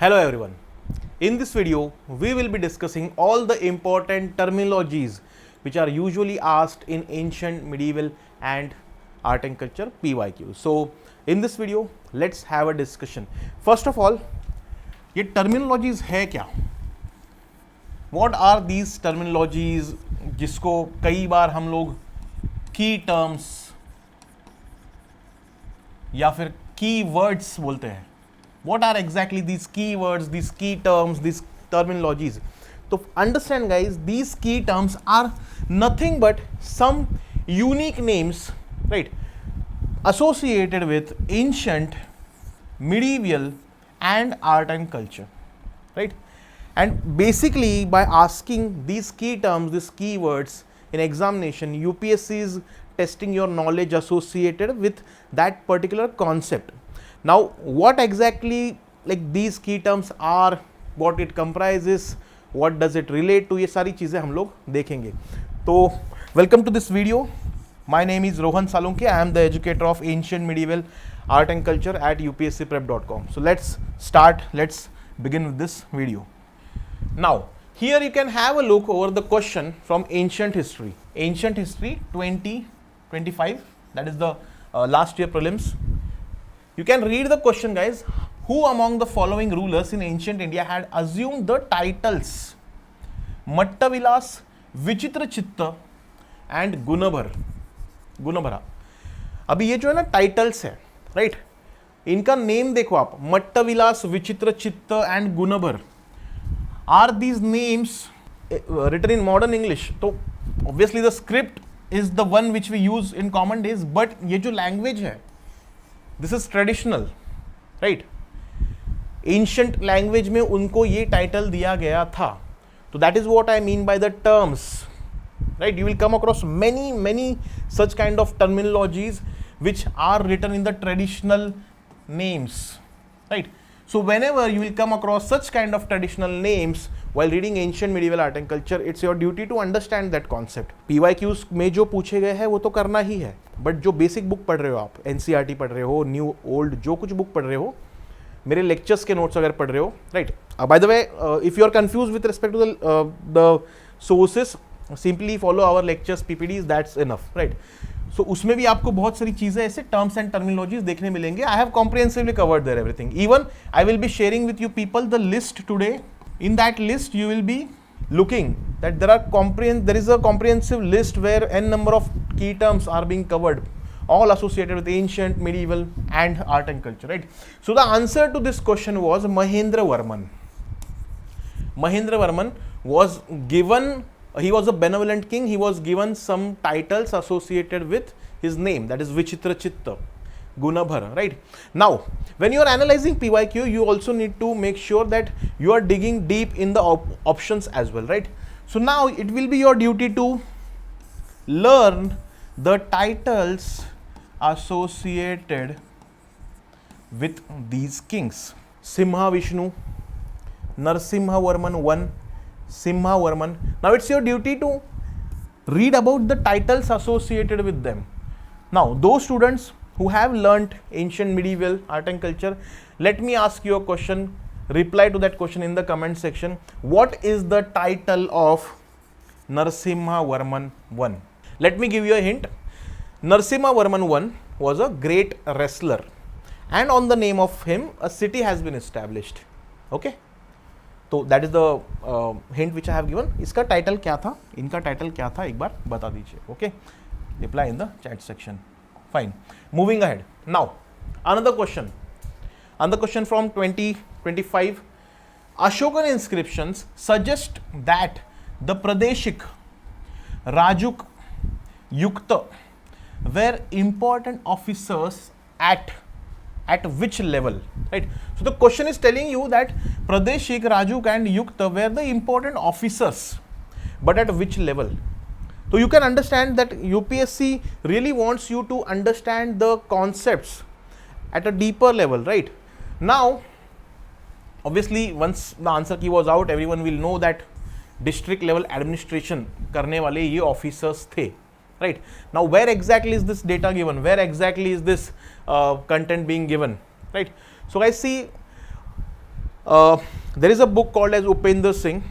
Hello everyone. In this video, we will be discussing all the important terminologies which are usually asked in ancient, medieval and art and culture PYQs. So in this video, let's have a discussion. First of all, ये terminologies है क्या? What are these terminologies जिसको कई बार हम लोग key terms या फिर key words बोलते हैं? What are exactly these keywords, these key terms, these terminologies? So understand guys, these key terms are nothing but some unique names, right, associated with ancient, medieval and art and culture, right? And basically by asking these key terms, these keywords in examination, UPSC is testing your knowledge associated with that particular concept. Now what exactly like these key terms are, what it comprises, what does it relate to, ये सारी चीज़ें हम लोग देखेंगे. तो welcome to this video. My name is Rohan Salunkhe. I am the educator of ancient medieval art and culture at UPSCprep.com. So let's start. Let's begin with this video. Now here you can have a look over the question from ancient history. Ancient history 2025. That is the last year prelims. You can read the question guys. Who among the following rulers in ancient India had assumed the titles Mattavilas, Vichitrachitta and Gunabhara? अभी ये जो है ना titles है, right, इनका name देखो आप, Mattavilasa, Vichitrachitta and Gunabhara. Are these names written in modern English? तो obviously the script is the one which we use in common days, but ये जो लैंग्वेज है this is traditional, right. Ancient language में उनको ये टाइटल दिया गया था. तो that is what I mean by the terms, right. You will come across many such kind of terminologies which are written in the traditional names, right. So whenever you will come across such kind of traditional names while reading ancient medieval art and culture, it's your duty to understand that concept. PYQs में जो पूछे गए हैं वो तो करना ही है, but जो बेसिक बुक पढ़ रहे हो आप, NCERT पढ़ रहे हो, न्यू ओल्ड जो कुछ बुक पढ़ रहे हो, मेरे लेक्चर्स के नोट्स अगर पढ़ रहे हो, right. By the way, if you are confuse with respect to the sources, simply follow our lectures PPTs, that's enough, right. So उसमें भी आपको बहुत सारी चीजें ऐसे टर्म्स एंड टर्मिनोलॉजीज देखने मिलेंगे. I have comprehensively covered there everything. Even I will be sharing with you people the list today. In that list you will be looking that there is a comprehensive list where n number of key terms are being covered, all associated with ancient, medieval and art and culture, right. So the answer to this question was Mahendravarman. Mahendravarman was given, he was a benevolent king, he was given some titles associated with his name, that is Vichitrachitta, Gunabhara, right. Now when you are analyzing PYQ, you also need to make sure that you are digging deep in the options as well, right. So now it will be your duty to learn the titles associated with these kings. Simha Vishnu, Narsimhavarman 1, Simhavarman. Now it's your duty to read about the titles associated with them. Now those students who have learnt ancient medieval art and culture, let me ask you a question. Reply to that question in the comment section. What is the title of Narsimhavarman 1? Let me give you a hint. Narsimhavarman 1 was a great wrestler and on the name of him a city has been established. Okay, so that is the hint which I have given. इसका title क्या था, इनका title क्या था, एक बार बता दीजिए. Okay, reply in the chat section. Fine. Moving ahead. Now, another question from 2025. Ashokan inscriptions suggest that the Pradeshik, Rajuk, Yukta were important officers at which level, right? So the question is telling you that Pradeshik, Rajuk and Yukta were the important officers, but at which level? So you can understand that UPSC really wants you to understand the concepts at a deeper level, right? Now, obviously, once the answer key was out, everyone will know that district level administration करने वाले ये officers थे, right? Now, where exactly is this data given? Where exactly is this content being given, right? So guys, see, There is a book called as Upendra Singh.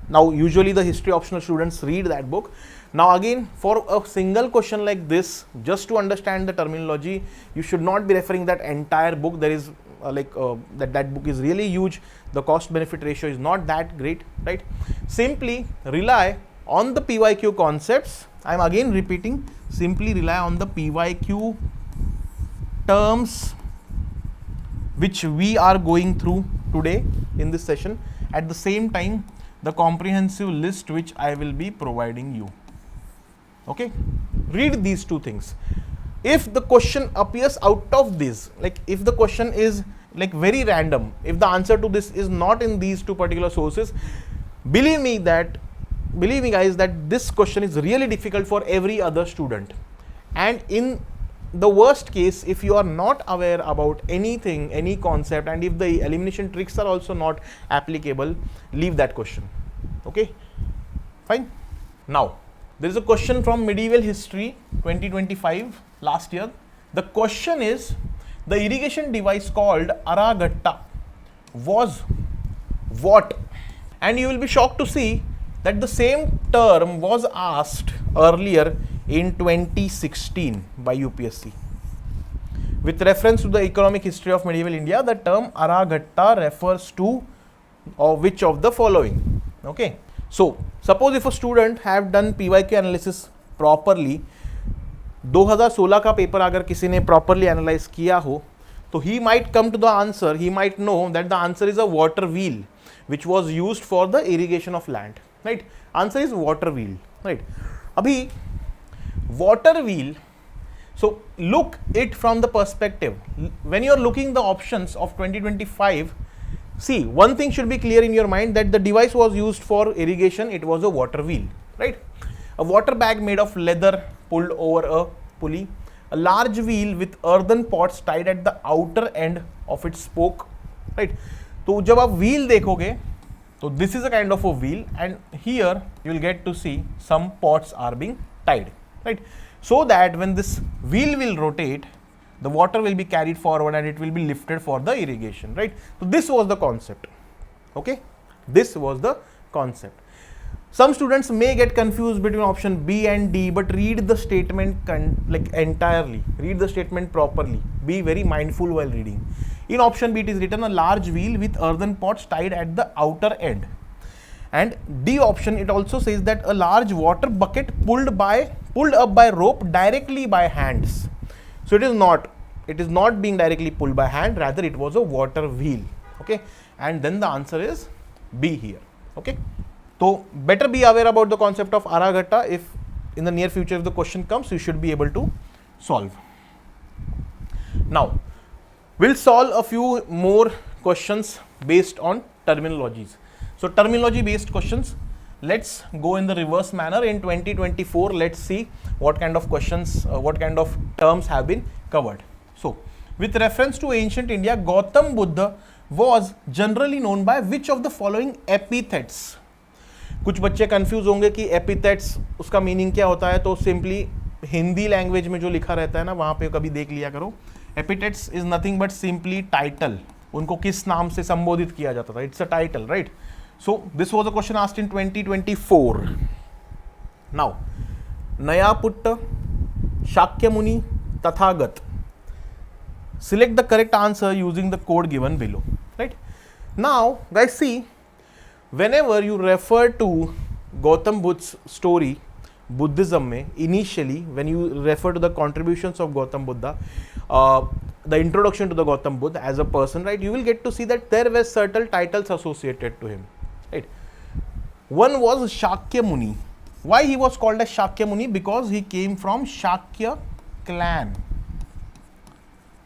Now usually the history optional students read that book. Now again, for a single question like this, just to understand the terminology, you should not be referring that entire book. There is that book is really huge. The cost benefit ratio is not that great, right? Simply rely on the PYQ concepts. I am again repeating, simply rely on the PYQ terms which we are going through today in this session. At the same time, the comprehensive list which I will be providing you. Okay, read these two things. If the question appears out of this, like if the question is like very random, if the answer to this is not in these two particular sources, believe me guys, that this question is really difficult for every other student. And in the worst case, if you are not aware about anything, any concept, and if the elimination tricks are also not applicable, leave that question. Okay, fine. Now there is a question from medieval history 2025 last year. The question is, the irrigation device called Araghatta was what? And you will be shocked to see that the same term was asked earlier in 2016 by UPSC. With reference to the economic history of medieval India, the term Araghatta refers to which of the following? Okay. So suppose if a student have done PYQ analysis properly, 2016 का paper अगर किसी ने properly analyze किया हो, तो he might come to the answer, he might know that the answer is a water wheel which was used for the irrigation of land, right? Answer is water wheel, right? अभी water wheel, so look it from the perspective, when you are looking the options of 2025, see, one thing should be clear in your mind, that the device was used for irrigation, it was a water wheel, right? A water bag made of leather pulled over a pulley, a large wheel with earthen pots tied at the outer end of its spoke, right? तो जब आप wheel देखोगे, तो this is a kind of a wheel, and here you will get to see some pots are being tied, right? So that when this wheel will rotate, the water will be carried forward and it will be lifted for the irrigation, right? So this was the concept. Okay, this was the concept. Some students may get confused between option B and D, but read the statement entirely. Read the statement properly. Be very mindful while reading. In option B, it is written a large wheel with earthen pots tied at the outer end. And D option, it also says that a large water bucket pulled up by rope directly by hands. So it is not being directly pulled by hand, rather it was a water wheel. Okay, and then the answer is B here. Okay, so better be aware about the concept of Araghatta. If in the near future if the question comes, you should be able to solve. Now we'll solve a few more questions based on terminologies. So terminology based questions, let's go in the reverse manner. In 2024, let's see what kind of questions, what kind of terms have been covered. So with reference to ancient India, Gautam Buddha was generally known by which of the following epithets? कुछ बच्चे confuse होंगे कि epithets उसका meaning क्या होता है, तो simply Hindi language में जो लिखा रहता है ना, वहां पे कभी देख लिया करो. Epithets is nothing but simply title. उनको किस नाम से संबोधित किया जाता था? It's a title, right? So this was a question asked in 2024. Now, Nayaputta, Shakyamuni, Tathagat. Select the correct answer using the code given below. Right? Now, guys, see, whenever you refer to Gautam Buddha's story, Buddhism mein, initially, when you refer to the contributions of Gautam Buddha, the introduction to the Gautam Buddha as a person, right, you will get to see that there were certain titles associated to him. Right? One was Shakyamuni. Why he was called as Shakyamuni? Because he came from Shakya clan.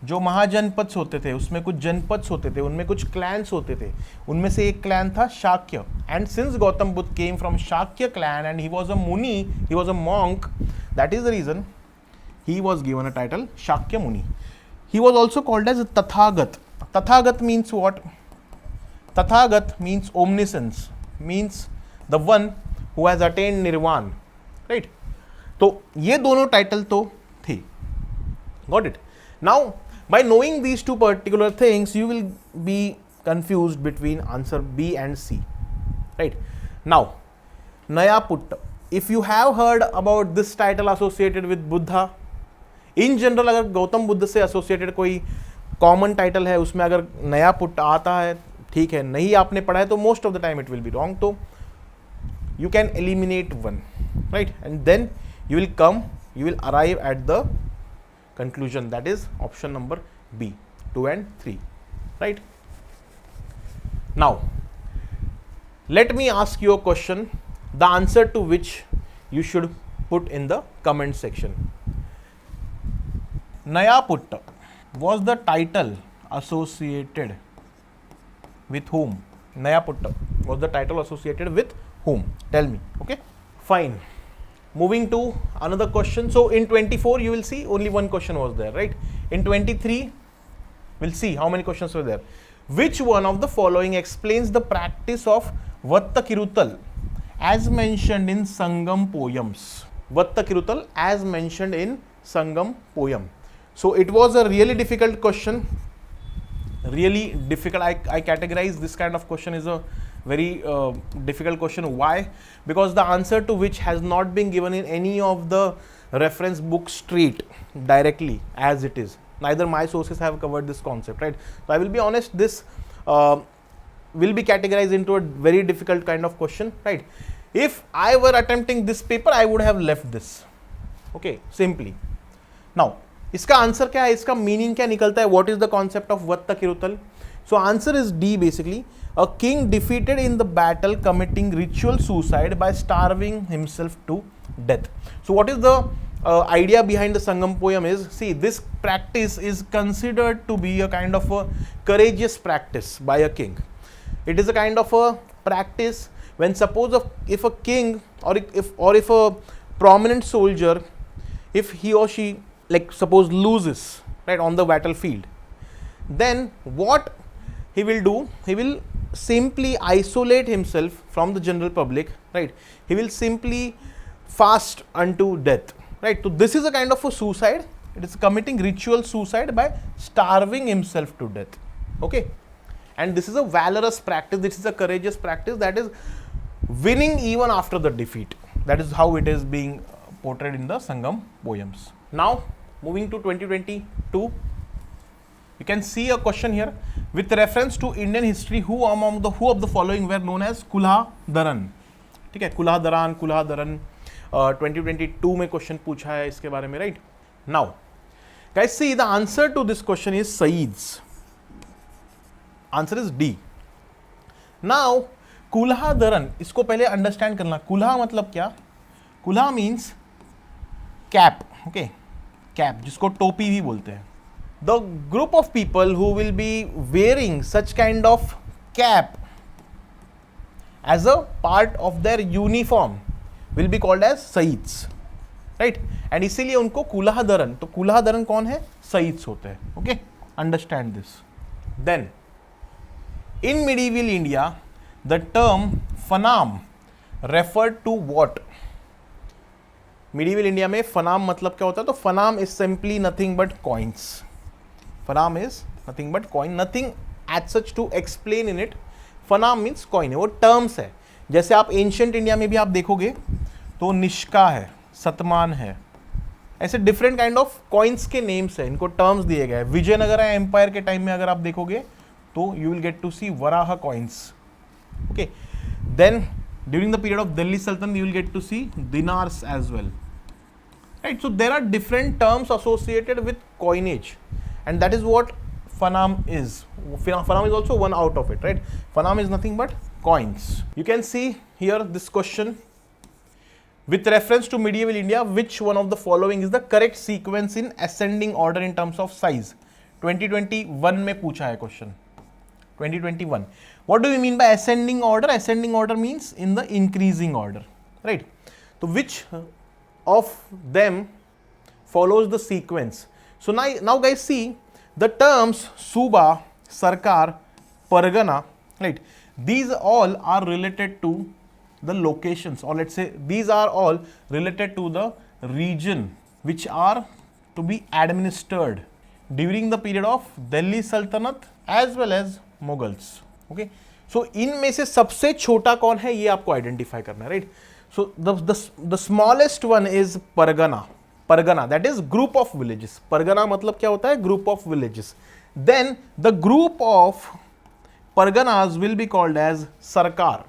जो महाजनपद होते थे, उसमें कुछ जनपद होते थे, उनमें कुछ क्लैंस होते थे, उनमें से एक क्लैन था Shakya. And since Gautam Buddha came from Shakya clan and he was a muni, he was a monk, that is the reason he was given a title Shakyamuni. He was also called as Tathagat. Tathagat means what? Tathagat means omniscience, means the one who has attained nirvana, right? तो ये दोनों title तो थे. Got it? Now by knowing these two particular things, you will be confused between answer B and C. Right? Now, Naya Putta. If you have heard about this title associated with Buddha, in general अगर गौतम बुद्ध से associated कोई common title है उसमें अगर नया put आता है, ठीक है, नहीं आपने पढ़ा है तो most of the time it will be wrong. तो you can eliminate one, right? And then you will arrive at the conclusion, that is option number B, 2 and 3, right? Now, let me ask you a question, the answer to which you should put in the comment section. Naya Putta was the title associated with whom? Naya Putta was the title associated with whom? Tell me. Okay, fine. Moving to another question. So in 24 you will see only one question was there, right? In 23 we'll see how many questions were there. Which one of the following explains the practice of Vatta Kirutal as mentioned in Sangam poems? Vatta Kirutal as mentioned in Sangam poem. So it was a really difficult question. Really difficult. I categorize this kind of question is a very difficult question. Why? Because the answer to which has not been given in any of the reference book straight directly as it is. Neither my sources have covered this concept, right? So I will be honest, this will be categorized into a very difficult kind of question, right? If I were attempting this paper, I would have left this. Okay, simply. Now, इसका answer क्या है, इसका meaning क्या निकलता है, what is the concept of Vadakkiruttal? So answer is D basically, a king defeated in the battle committing ritual suicide by starving himself to death. So what is the idea behind the Sangam poem is, see, this practice is considered to be a kind of a courageous practice by a king. It is a kind of a practice when suppose if a king or if a prominent soldier, if he or she like suppose loses, right, on the battlefield, then what he will do, he will simply isolate himself from the general public, right? He will simply fast unto death, right? So this is a kind of a suicide. It is committing ritual suicide by starving himself to death. Okay, and this is a valorous practice, this is a courageous practice that is winning even after the defeat. That is how it is being portrayed in the Sangam poems. Now moving to 2022, you can see a question here with reference to Indian history, who of the following were known as कुल्हा दरन? ठीक है, कुल्हा दरन 2022 में question पूछा है इसके बारे में, right? Now guys see, the answer to this question is सईद्स. Answer is D. Now Kulahdaran, इसको पहले अंडरस्टैंड करना. कुल्हा मतलब क्या? Kulah means cap. Okay, cap, जिसको टोपी भी बोलते हैं. The group of people who will be wearing such kind of cap as a part of their uniform will be called as Saids, right? And इसीलिए उनको कुल्हा दरन, तो कुल्हा दरन कौन है? Saids होते हैं. Okay, understand this. Then in medieval India, the term fanam referred to what? medieval India में fanam मतलब क्या होता है? तो fanam is simply nothing but coins. Fanam is nothing but coin, nothing as such to explain in it. Fanam means coin, वो terms है. जैसे आप एंशियंट इंडिया में भी आप देखोगे तो निष्का है, सतमान है, ऐसे डिफरेंट काइंड ऑफ कॉइन्स के नेम्स है, इनको टर्म्स दिए गए हैं. विजयनगरा एम्पायर के टाइम में अगर आप देखोगे तो you will get to see Varaha coins. Okay, then during the period of Delhi Sultanate you will get to see dinars as well, right? So there are different terms associated with coinage and that is what fanam is. Fanam is also one out of it, right? Fanam is nothing but coins. You can see here this question with reference to medieval India, which one of the following is the correct sequence in ascending order in terms of size? 2021 में पूछा है question. 2021. What do we mean by ascending order? Ascending order means in the increasing order, right? So which of them follows the sequence? So now guys see, the terms Suba, Sarkar, Pargana, right? These all are related to the locations, or let's say these are all related to the region which are to be administered during the period of Delhi Sultanate as well as Mughals. Okay, so इनमें से सबसे छोटा कौन है ये आपको identify करना है, right. So the smallest one is pargana. Pargana that is group of villages. Pargana मतलब क्या होता है? Group of villages. Then the group of parganas will be called as sarkar.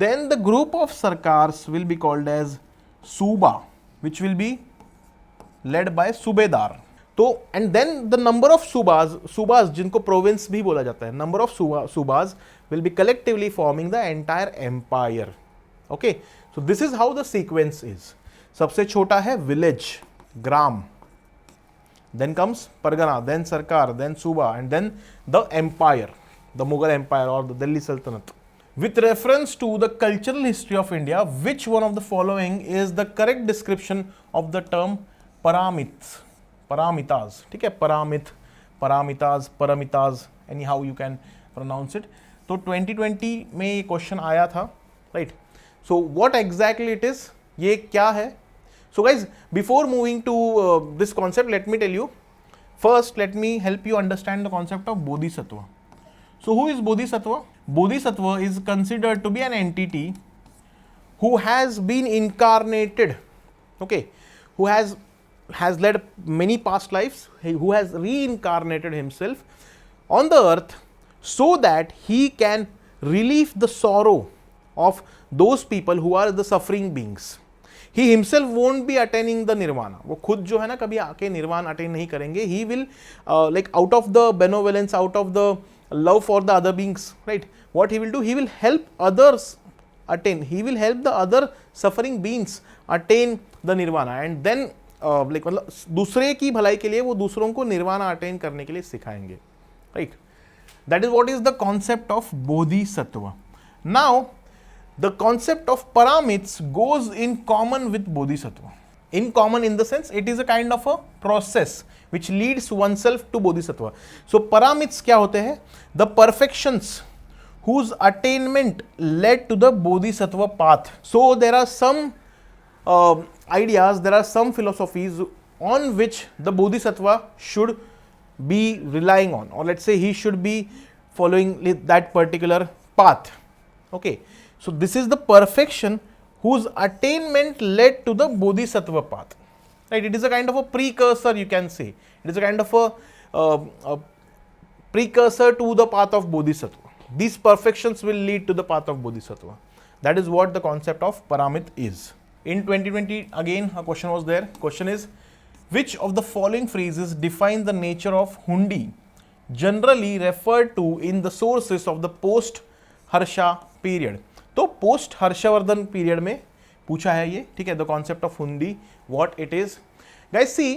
Then the group of sarkars will be called as Suba, which will be led by Subedar. तो and then the number of subas जिनको province भी बोला जाता है, number of subas will be collectively forming the entire empire. Okay, so this is how the sequence is. सबसे छोटा है village, gram, then comes pargana, then sarkar, then suba, and then the empire, the Mughal empire or the Delhi Sultanate. With reference to the cultural history of India, which one of the following is the correct description of the term paramits? Paramitas, ठीक है, paramit, paramitas, paramitas, anyhow you can pronounce it. तो 2020 में ये question आया था, right? So what exactly it is? ये क्या है? So guys, before moving to this concept, let me tell you. First, let me help you understand the concept of Bodhisattva. So who is Bodhisattva? Bodhisattva is considered to be an entity who has been incarnated, okay, who has led many past lives, who has reincarnated himself on the earth so that he can relieve the sorrow of those people who are the suffering beings. He himself won't be attaining the nirvana. वो खुद जो है ना कभी आके निर्वाण attain नहीं करेंगे. He will like out of the benevolence, out of the love for the other beings, right? What he will do? He will help others attain. He will help the other suffering beings attain the nirvana, and then like मतलब दूसरे की भलाई के लिए वो दूसरों को nirvana attain करने के लिए सिखाएंगे, right? That is what is the concept of Bodhisattva. Now, the concept of paramits goes in common with Bodhisattva. In common in the sense it is a kind of a process which leads oneself to Bodhisattva. So paramits क्या होते हैं? The perfections whose attainment led to the Bodhisattva path. So there are some ideas, there are some philosophies on which the Bodhisattva should be relying on, or let's say he should be following that particular path. Okay, so this is the perfection whose attainment led to the Bodhisattva path, right? It is a kind of a precursor, you can say. It is a kind of a precursor to the path of Bodhisattva. These perfections will lead to the path of Bodhisattva. That is what the concept of paramit is. In 2020, again a question was there. Question is, which of the following phrases define the nature of Hundi, generally referred to in the sources of the post-Harsha period? तो post Harshavardhana period में पूछा है ये, ठीक है, the concept of hundi, what it is. Guys see,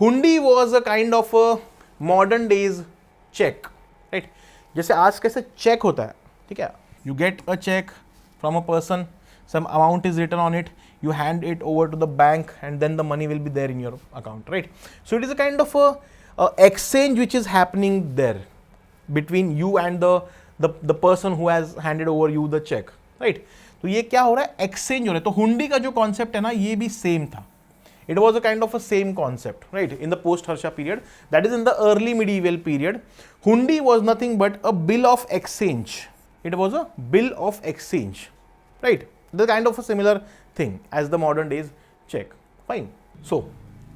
hundi was a kind of a modern days cheque, right? जैसे आज कैसे चेक होता है, ठीक है, you get a cheque from a person, some amount is written on it, you hand it over to the bank and then the money will be there in your account, right? So it is a kind of a exchange which is happening there between you and the person who has handed over you the check, right? तो ये क्या हो रहा है? Exchange हो रहा है. तो हुंडी का जो कॉन्सेप्ट है ना, ये भी सेम था. It was a kind of a same concept, right? In the post-Harsha period, that is in the early medieval period, hundi was nothing but a bill of exchange. It was a bill of exchange, right? The kind of a similar thing as the modern days check. Fine. So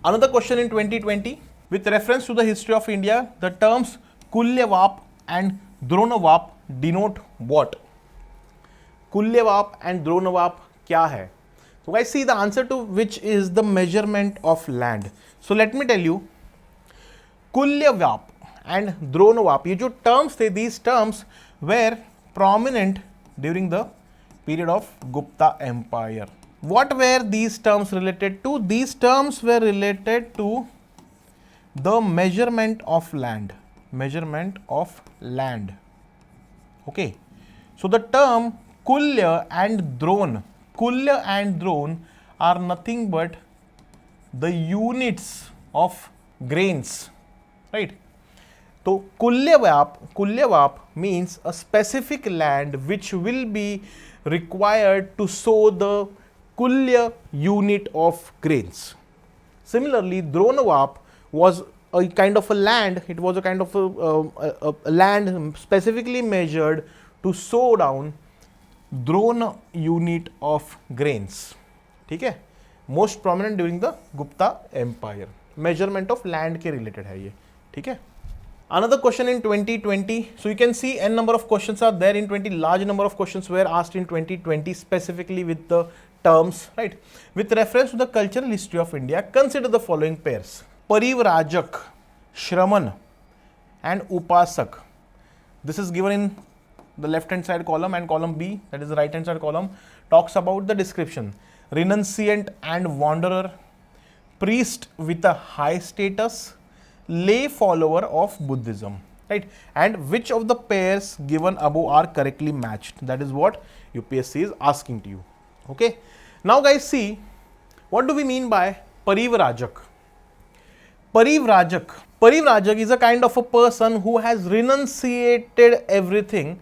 another question in 2020, with reference to the history of India, the terms Kulyavap and Dronavap denote what? Kulyavap and Dronavap क्या है? So guys, see the answer to which is the measurement of land. So let me tell you, Kulyavap and Dronavap, ये जो terms थे, these terms were prominent during the period of Gupta Empire. What were these terms related to? These terms were related to the measurement of land. Measurement of land. Okay. So the term Kulya and Dron are nothing but the units of grains, right? So Kulyavap means a specific land which will be required to sow the Kulya unit of grains. Similarly, Dronavap was a kind of a land, it was a kind of a land specifically measured to sow down drone unit of grains. ठीक है, most prominent during the Gupta empire, measurement of land के related है ये. ठीक है. Another question in 2020. So you can see n number of questions are there in 20. Large number of questions were asked in 2020 specifically with the terms, right? With reference to the cultural history of India, consider the following pairs: Parivrajak, Shraman, and Upasak. This is given in the left hand side column, and column B, that is the right hand side column, talks about the description: renunciant and wanderer, priest with a high status, lay follower of Buddhism, right? And which of the pairs given above are correctly matched? That is what UPSC is asking to you. Okay. Now guys, see, what do we mean by Parivrajak? Parivrajak is a kind of a person who has renunciated everything,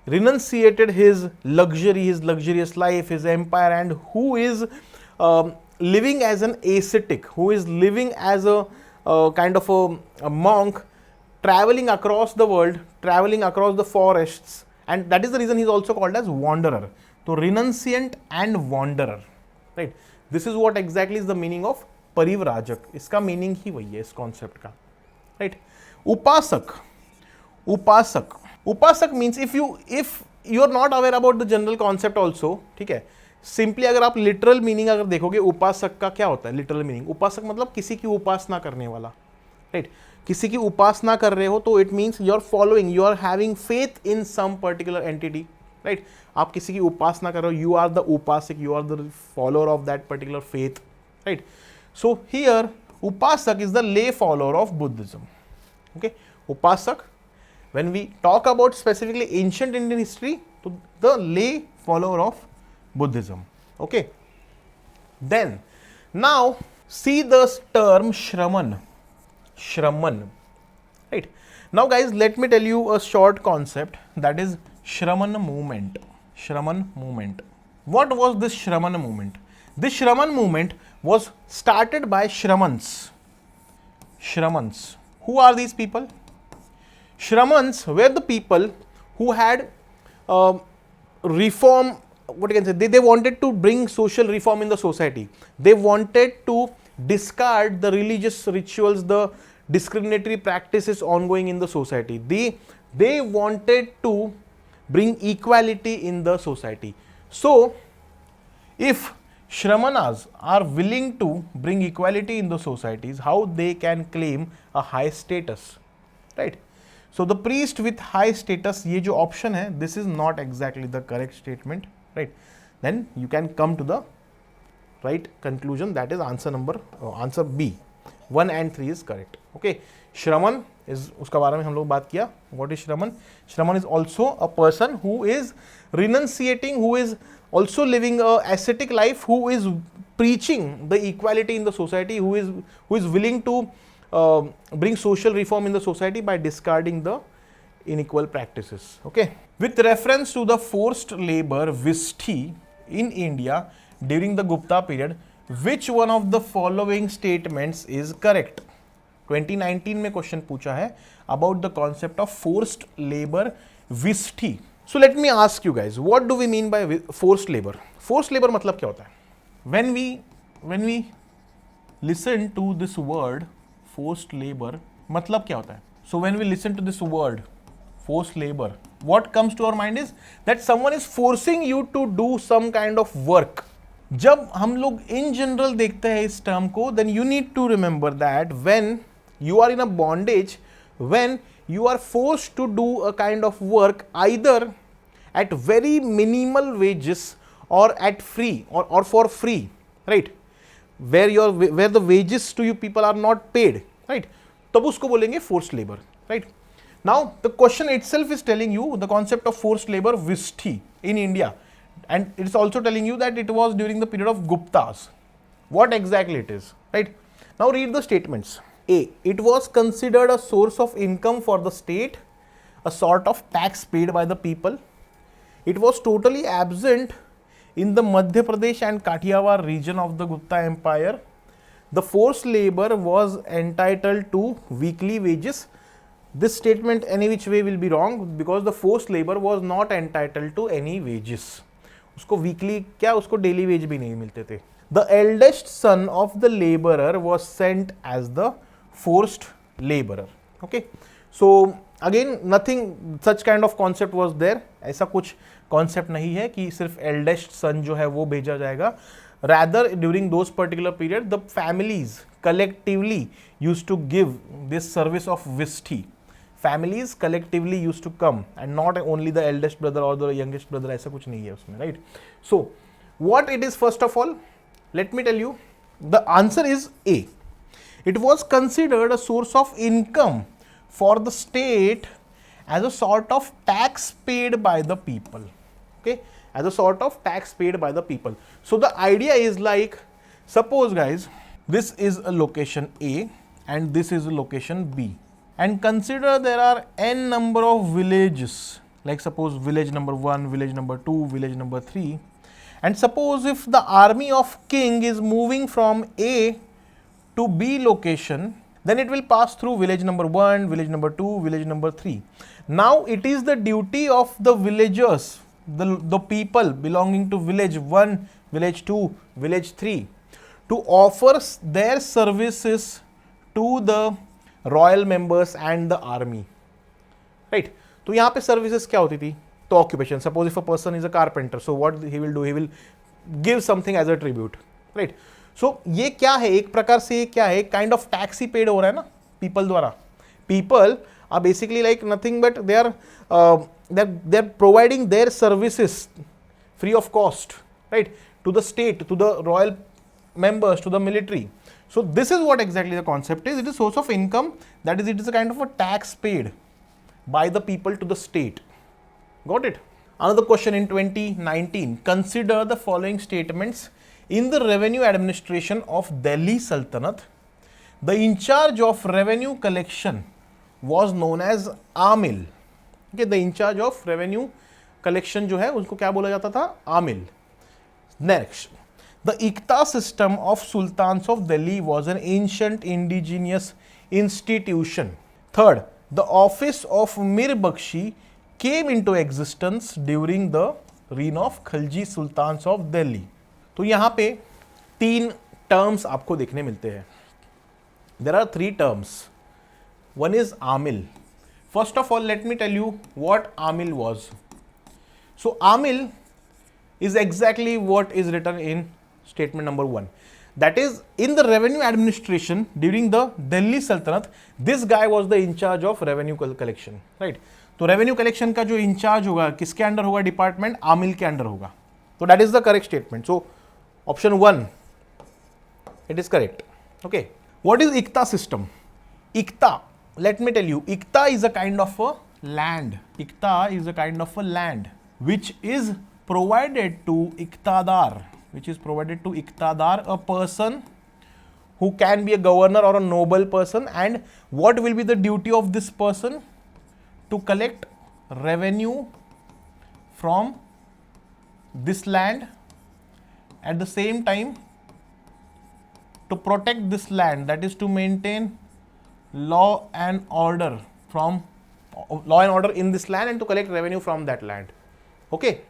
renunciated his luxury, his luxurious life, his empire, and who is living as an ascetic, who is living as a kind of a monk, traveling across the world, traveling across the forests, and that is the reason he is also called as wanderer. So renunciant and wanderer, right? This is what exactly is the meaning of Parivrajak. इसका meaning ही वही है इस concept का, right? Upasak means if you are not aware about the general concept also, ठीक है, simply अगर आप literal meaning अगर देखोगे उपासक का क्या होता है, लिटरल मीनिंग उपासक मतलब किसी की उपासना करने वाला, राइट? किसी की उपासना कर रहे हो तो it means you are following, you are having faith in some particular entity, right? आप किसी की उपासना कर रहे हो, यू आर द उपासक, you are the follower of that particular faith, right? So here उपासक is the lay follower of Buddhism. Okay, उपासक, when we talk about specifically ancient Indian history, to the lay follower of Buddhism. Okay. Then now see the term Shraman. Right. Now guys, let me tell you a short concept, that is Shraman movement. What was this Shraman movement? This Shraman movement was started by Shramans. Who are these people? Shramans were the people who had reform, what you can say, they wanted to bring social reform in the society. They wanted to discard the religious rituals, the discriminatory practices ongoing in the society. They wanted to bring equality in the society. So if Shramanas are willing to bring equality in the societies, how they can claim a high status, right? So the priest with high status, ये जो option है, this is not exactly the correct statement, right? Then you can come to the right conclusion, that is answer B. 1 and 3 is correct. Okay, Shraman is, उसका बारे में हम लोग बात किया. What is Shraman? Shraman is also a person who is renunciating, who is also living a ascetic life, who is preaching the equality in the society, who is willing to bring social reform in the society by discarding the unequal practices. Okay. With reference to the forced labor Vishti in India during the Gupta period, which one of the following statements is correct? 2019 में question पूछा है about the concept of forced labor Vishti. So let me ask you guys, what do we mean by forced labor? Forced labor मतलब क्या होता है? When we listen to this word forced labor, मतलब क्या होता है? So when we listen to this word forced labor, what comes to our mind is that someone is forcing you to do some kind of work. जब हम लोग in general देखते हैं इस term को, then you need to remember that when you are in a bondage, when you are forced to do a kind of work either at very minimal wages or at free or for free, right? Where the wages to you people are not paid, right? तब उसको बोलेंगे forced labor, right? Now the question itself is telling you the concept of forced labor Vishti in India, and it is also telling you that it was during the period of Guptas. What exactly it is, right? Now read the statements. A. It was considered a source of income for the state, a sort of tax paid by the people. It was totally absent in the Madhya Pradesh and Kathiawar region of the Gupta Empire. the forced labor was entitled to weekly wages. This statement any which way will be wrong because the forced labor was not entitled to any wages. उसको weekly क्या, उसको daily wage भी नहीं मिलते थे. The eldest son of the laborer was sent as the forced laborer. Okay, so again nothing such kind of concept was there. ऐसा कुछ concept नहीं है कि सिर्फ eldest son जो है वो भेजा जाएगा. Rather, during those particular period, the families collectively used to give this service of visthy. Families collectively used to come and not only the eldest brother or the youngest brother. ऐसा कुछ नहीं है उसमें, right? So, what it is first of all, let me tell you. The answer is A. It was considered a source of income for the state as a sort of tax paid by the people. Okay, as a sort of tax paid by the people. So the idea is like, suppose guys, this is a location A and this is a location B, and consider there are n number of villages, like suppose village number 1, village number 2, village number 3, and suppose if the army of king is moving from A to B location, then it will pass through village number 1, village number 2, village number 3. Now it is the duty of the villagers, the people belonging to village 1, village 2, village 3 to offer their services to the royal members and the army, right? तो यहाँ पे services क्या होती थी? तो occupation. Suppose if a person is a carpenter, so what he will do? He will give something as a tribute, right? So ये क्या है? एक प्रकार से ये क्या है? Kind of tax he paid हो रहा है ना people द्वारा. People are basically like nothing but they're providing their services free of cost, right, to the state, to the royal members, to the military. So this is what exactly the concept is. It is source of income, that is, it is a kind of a tax paid by the people to the state. Got it? Another question in 2019. Consider the following statements. In the revenue administration of Delhi Sultanate, the in charge of revenue collection was known as Amil. Okay, the in charge of revenue collection जो है उसको क्या बोला जाता था? Amil. Next, the Iqta system of sultans of Delhi was an ancient indigenous institution. Third, the office of Mir Bakshi came into existence during the reign of Khilji sultans of Delhi. तो यहाँ पे 3 terms आपको देखने मिलते हैं. There are 3 terms. One is Amil. First of all, let me tell you what Amil was. So Amil is exactly what is written in statement number 1. That is, in the revenue administration during the Delhi Sultanate, this guy was the in charge of revenue collection, right? तो revenue collection का जो in charge होगा किसके under होगा? Department आमिल के under होगा. तो that is the correct statement. So option 1, it is correct. Okay. What is Iqta system? Iqta, let me tell you, Iqta is a kind of a land. Iqta is a kind of a land which is provided to Iqtadar, a person who can be a governor or a noble person. And what will be the duty of this person? To collect revenue from this land, at the same time to protect this land, that is to maintain law and order in this land and to collect revenue from that land. Okay,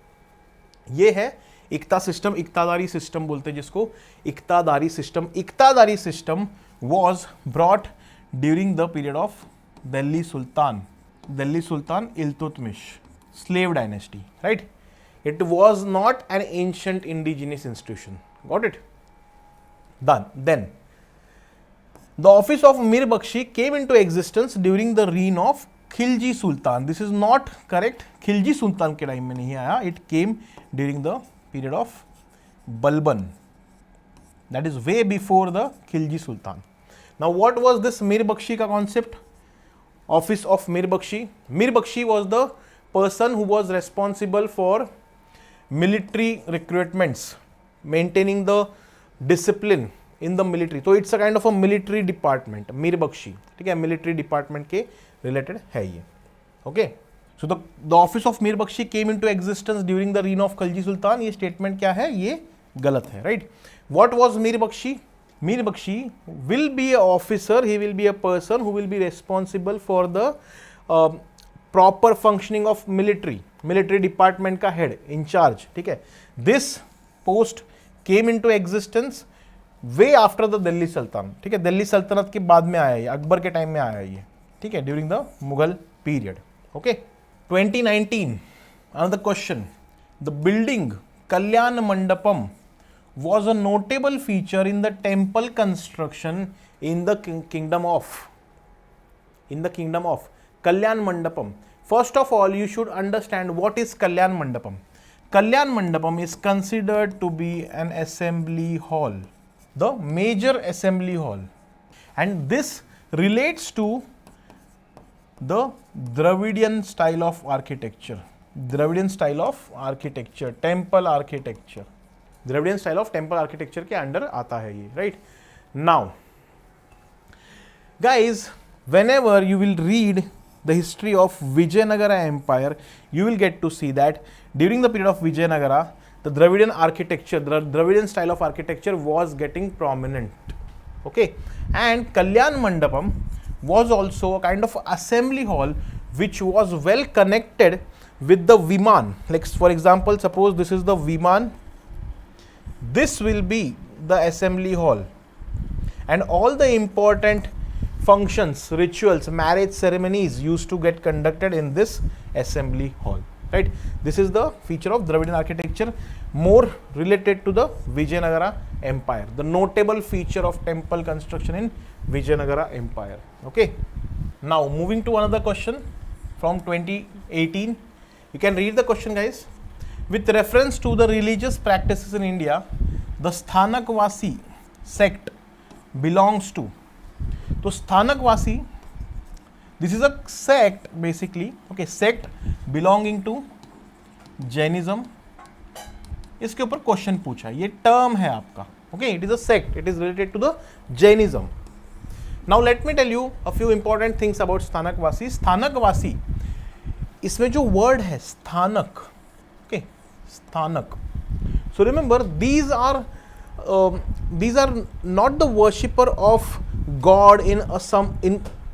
ये है इक्ता system, Iqtadari system बोलते हैं जिसको, Iqtadari system. Iqtadari system was brought during the period of Delhi Sultan Iltutmish slave dynasty, right? It was not an ancient indigenous institution. Got it? Done. Then the office of Mir Bakshi came into existence during the reign of Khilji Sultan. This is not correct. Khilji Sultan के time में नहीं आया. It came during the period of Balban. That is way before the Khilji Sultan. Now what was this Mir Bakshi का concept? Office of Mir Bakshi. Mir Bakshi was the person who was responsible for military recruitments, maintaining the discipline in the military. So it's a kind of a military department. Mir Bakshi, ठीक है, military department के related है ये. Okay. So the office of Mir Bakshi came into existence during the reign of Khilji Sultan. ये statement क्या है? ये गलत है, right? What was Mir Bakshi? Mir Bakshi will be an officer, he will be a person who will be responsible for the proper functioning of military department का head in charge, ठीक है. This post came into existence way after the Delhi Sultan, ठीक है. दिल्ली सल्तनत के बाद में आया ये, अकबर के टाइम में आया ये, ठीक है, during the Mughal period. Okay. 2019 another question. The building Kalyan Mandapam was a notable feature in the temple construction in the kingdom of Kalyan Mandapam. First of all, you should understand what is Kalyan Mandapam. Kalyan Mandapam is considered to be an assembly hall, the major assembly hall, and this relates to the Dravidian style of architecture. Temple architecture. Dravidian style of temple architecture के under आता है ये, right? Now, guys, whenever you will read the history of Vijayanagara Empire, you will get to see that during the period of Vijayanagara, the Dravidian architecture, the Dravidian style of architecture was getting prominent. Okay, and Kalyan Mandapam was also a kind of assembly hall which was well connected with the Viman. Like for example, suppose this is the Viman. This will be the assembly hall, and all the important functions, rituals, marriage ceremonies used to get conducted in this assembly hall, right? This is the feature of Dravidian architecture, more related to the Vijayanagara Empire, the notable feature of temple construction in Vijayanagara Empire. Okay, now moving to another question from 2018. You can read the question, guys. With reference to the religious practices in India, the Sthanakvasi sect belongs to. So Sthanakvasi, this is a sect basically, okay, sect belonging to Jainism. इसके ऊपर question पूछा, ये term है आपका, okay, it is a sect, it is related to the Jainism. Now let me tell you a few important things about Sthanakvasi. Sthanakvasi, इसमें जो word है स्थानक, okay, स्थानक. So remember, these are not the worshipper of God in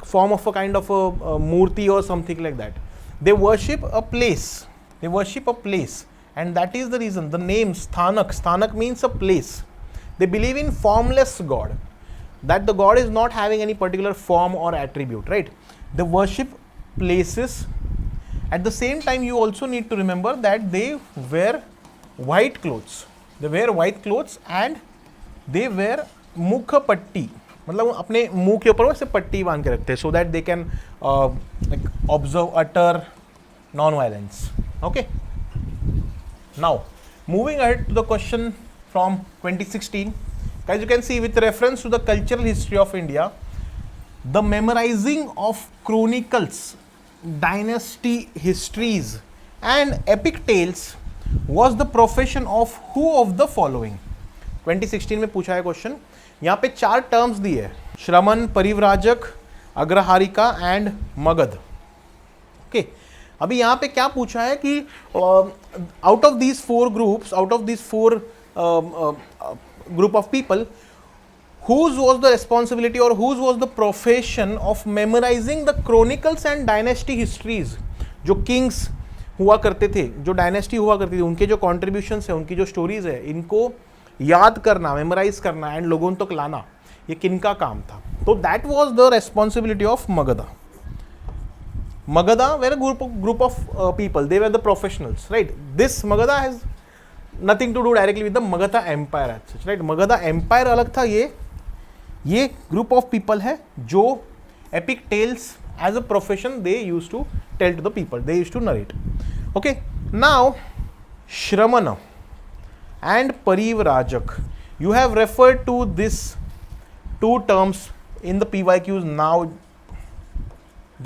form of a kind of a murti or something like that. They worship a place. And that is the reason the name Sthanak means a place. They believe in formless God, that the God is not having any particular form or attribute, right? They worship places. At the same time, you also need to remember that they wear white clothes. And they wear mukha patti. मतलब अपने मुंह के ऊपर वैसे पट्टी बांध के रखते हैं, so that they can like observe utter non-violence. Okay. Now, moving ahead to the question from 2016, guys, you can see with reference to the cultural history of India, the memorizing of chronicles, dynasty histories, and epic tales was the profession of who of the following? 2016 में पूछा है question. यहाँ पे 4 terms दिए है, श्रमण, परिव्राजक, अग्रहारिका and Magadh. Okay, अभी यहाँ पे क्या पूछा है कि out of these 4 group of people, whose was the responsibility or whose was the profession of memorizing the chronicles and dynasty histories. जो किंग्स हुआ करते थे, जो डायनेस्टी हुआ करती थी, उनके जो कॉन्ट्रीब्यूशंस है, उनकी जो स्टोरीज है, इनको याद करना, मेमोराइज करना एंड लोगों तक लाना, ये किनका काम था? तो that was the responsibility of Magadha. Magadha were a group of people. They were the professionals, right? This Magadha has nothing to do directly with the Magadha Empire as such, right? Magadha Empire अलग था. ये group of people है जो epic tales as a profession they used to tell to the people. They used to narrate. Okay. Now, Shramana and Parivrajak. You have referred to this 2 terms in the PYQs now.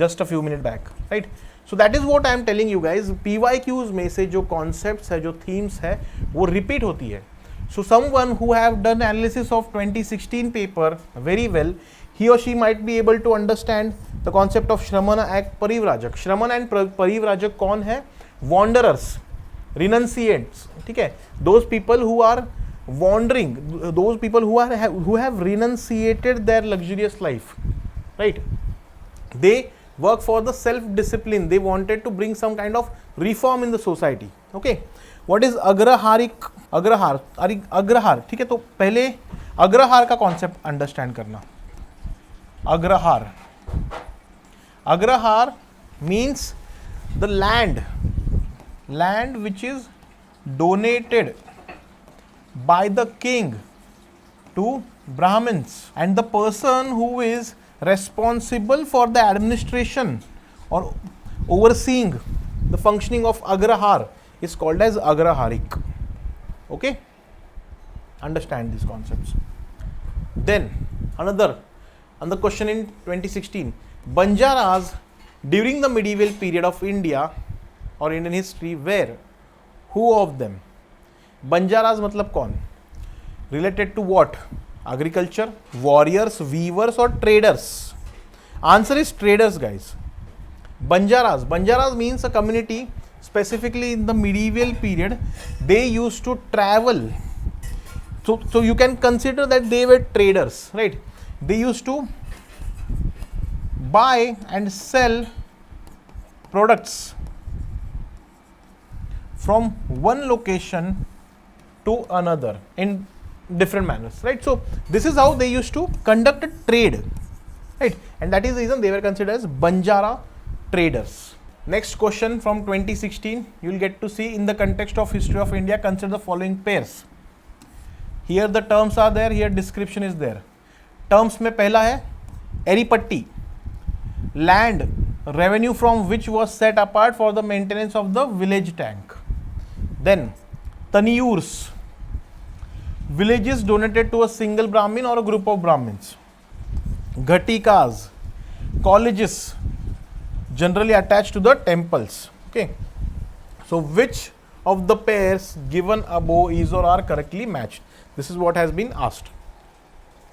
Just a few minutes back, right? So that is what I am telling you guys. PYQs में से जो concepts है, जो themes है, वो repeat होती है. So someone who have done analysis of 2016 paper very well, he or she might be able to understand the concept of Shramana and Parivrajak. Shramana and Parivrajak कौन है? Wanderers, renunciants, ठीक है? Those people who are wandering, those people who have renunciated their luxurious life, right? They work for the self discipline, they wanted to bring some kind of reform in the society. Okay, what is अग्रहारिक, agrahara, ठीक है, तो पहले अग्रहार का concept understand करना. Agrahara, agrahara means the land which is donated by the king to Brahmins, and the person who is responsible for the administration or overseeing the functioning of agrahar is called as agraharik. Okay, understand these concepts. Then another question in 2016, Banjaras during the medieval period of India or Indian history were, who of them? Banjaras मतलब कौन? Related to what? Agriculture, warriors, weavers or traders? Answer is traders, guys. Banjaras means a community specifically in the medieval period. They used to travel. So you can consider that they were traders, right? They used to buy and sell products from one location to another in different manners, right? So this is how they used to conduct a trade, right? And that is the reason they were considered as Banjara traders. Next question from 2016, you will get to see in the context of history of India, consider the following pairs. Here the terms are there, here description is there. Terms में पहला है एरीपट्टी, land revenue from which was set apart for the maintenance of the village tank. Then taniyurs, villages donated to a single Brahmin or a group of Brahmins. Ghatikas, colleges generally attached to the temples. Okay, so which of the pairs given above is or are correctly matched? This is what has been asked.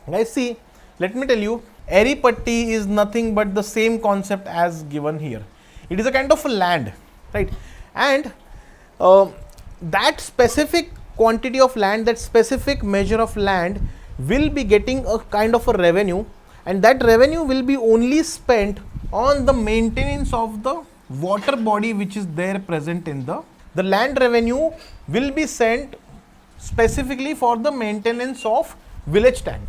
Guys, see, let me tell you, Eripatti is nothing but the same concept as given here. It is a kind of a land, right? And that specific quantity of land, that specific measure of land will be getting a kind of a revenue, and that revenue will be only spent on the maintenance of the water body which is there present in the land revenue will be sent specifically for the maintenance of village tank.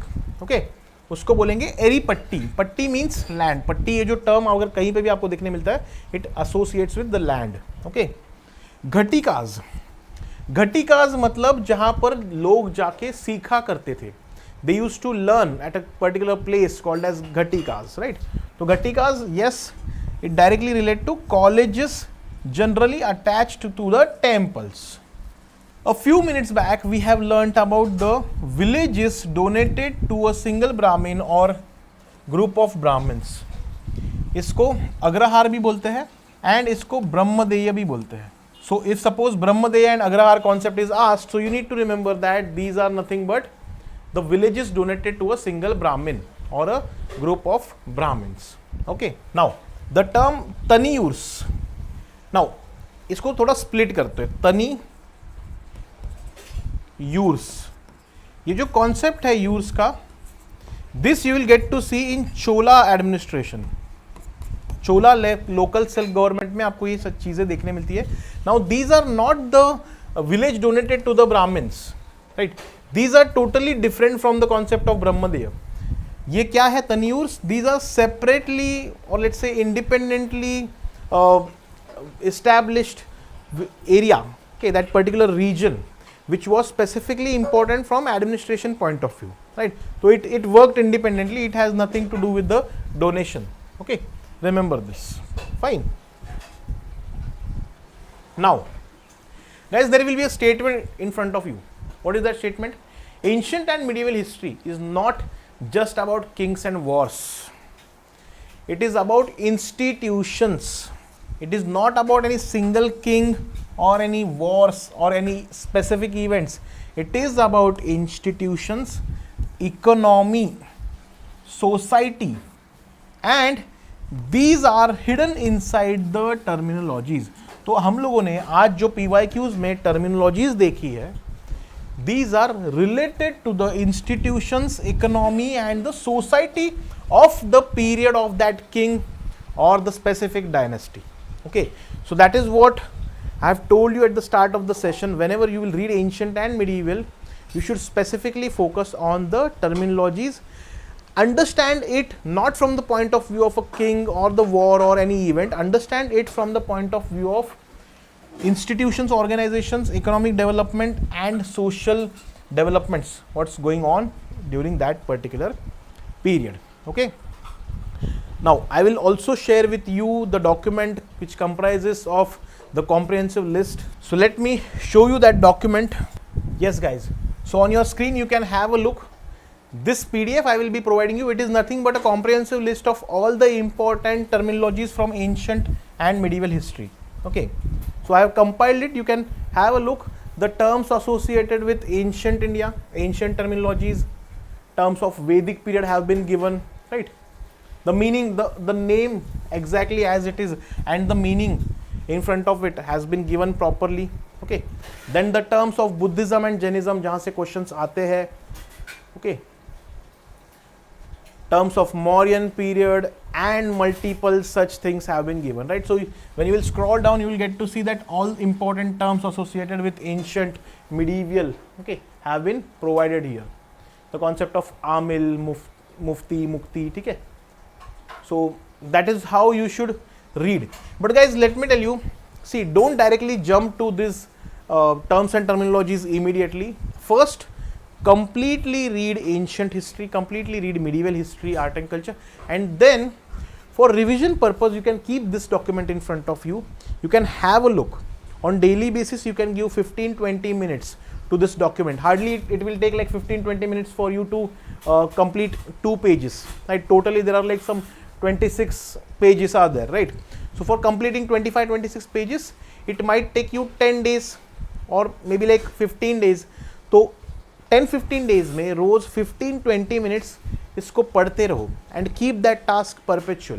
Okay, उसको बोलेंगे एरी पट्टी. पट्टी means land. पट्टी ये जो term अगर कहीं पे भी आपको देखने मिलता है, it associates with the land. Okay, ghatikas, ghatikas मतलब जहां पर लोग जाके सीखा करते थे. They used to learn at a particular place called as ghatikas, right? तो ghatikas, yes, it directly relate to colleges generally attached to the temples. A few minutes back we have learnt about the villages donated to a single Brahmin or group of Brahmins. इसको अग्रहार भी बोलते हैं and इसको ब्रह्मदेय भी बोलते हैं. So if suppose ब्रह्मदेय and agrahara concept is asked, so you need to remember that these are nothing but the villages donated to a single Brahmin or a group of Brahmins. Okay, now the term taniyurs, now इसको थोड़ा split करते हैं. तनी yours, ये जो concept है यूर्स का, this you will get to see in Chola administration. Chola local self government में आपको ये सब चीजें देखने मिलती है. Now these are not the village donated to the Brahmins, right? These are totally different from the concept of brahmadeya. ये क्या है तनियूर्स? दीज आर सेपरेटली और let's say independently established area, okay, that particular region which was specifically important from administration point of view, right? So it worked independently, it has nothing to do with the donation. Okay, remember this. Fine. Now guys, there will be a statement in front of you. What is that statement? Ancient and medieval history is not just about kings and wars. It is about institutions. It is not about any single king or any wars or any specific events. It is about institutions, economy, society, and these are hidden inside the terminologies. तो हम लोगों ने आज जो PYQs में terminologies देखी है, these are related to the institutions, economy and the society of the period of that king or the specific dynasty. Okay, so that is what I have told you at the start of the session. Whenever you will read ancient and medieval, you should specifically focus on the terminologies. Understand it not from the point of view of a king or the war or any event. Understand it from the point of view of institutions, organizations, economic development and social developments, what's going on during that particular period. Okay, now I will also share with you the document which comprises of the comprehensive list. So let me show you that document. Yes guys, so on your screen you can have a look. This PDF I will be providing you, it is nothing but a comprehensive list of all the important terminologies from ancient and medieval history. Okay, so I have compiled it, you can have a look. The terms associated with ancient India, ancient terminologies, terms of Vedic period have been given, right? The meaning, the name exactly as it is and the meaning in front of it has been given properly. Okay, then the terms of Buddhism and Jainism जहाँ से questions आते हैं. Okay, terms of Mauryan period and multiple such things have been given, right? So when you will scroll down, you will get to see that all important terms associated with ancient, medieval, okay, have been provided here. The concept of amil, mufti, mukti, ठीक है? So that is how you should read. But guys, let me tell you, see, don't directly jump to these terms and terminologies immediately. First, completely read ancient history, completely read medieval history, art and culture, and then for revision purpose you can keep this document in front of you. You can have a look on daily basis. You can give 15-20 minutes to this document. Hardly it will take like 15-20 minutes for you to complete 2 pages, right? Totally there are like some 26 pages are there, right? So for completing 25-26 pages it might take you 10 days or maybe like 15 days. So 10-15 days में रोज 15-20 minutes इसको पढ़ते रहो and keep that task perpetual,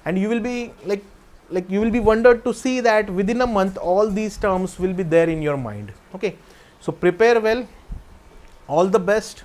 and you will be like you will be wondered to see that within a month all these terms will be there in your mind. Okay, so prepare well, all the best.